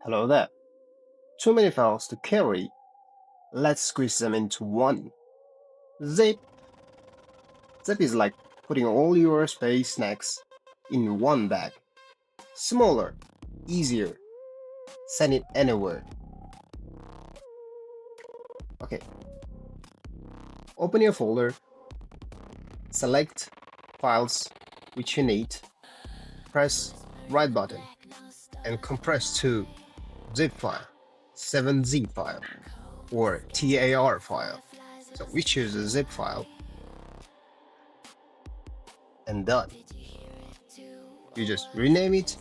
Hello there. Too many files to carry. Let's squeeze them into one. Zip. Zip is like putting all your space snacks in one bag. Smaller, easier. Send it anywhere. Okay. Open your folder. Select files which you need. Press right button and compress to zip file, 7Z file, or TAR file. So we choose a zip file and done. You just rename it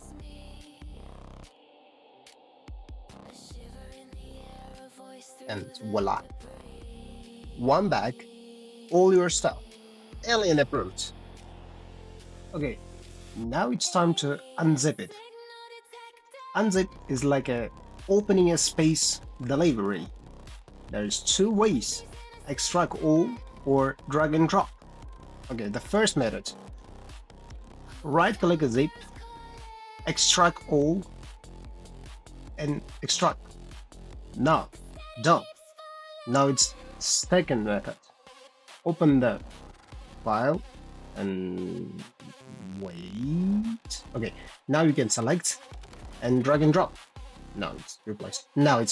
and voila. One bag, all your stuff. Alien approved. Okay, now it's time to unzip it. Unzip is like opening a space delivery. There's two ways: extract all or drag and drop. Okay, the first method. Right click a zip, extract all, and extract. Now, done. Now it's second method. Open the file and wait. Okay, now you can select and drag and drop. Now it's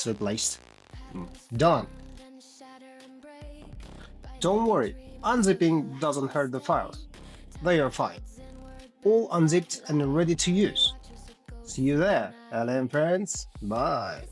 replaced. Done. Don't worry, unzipping doesn't hurt the files. They are fine. All unzipped and ready to use. See you there, LM friends. Bye.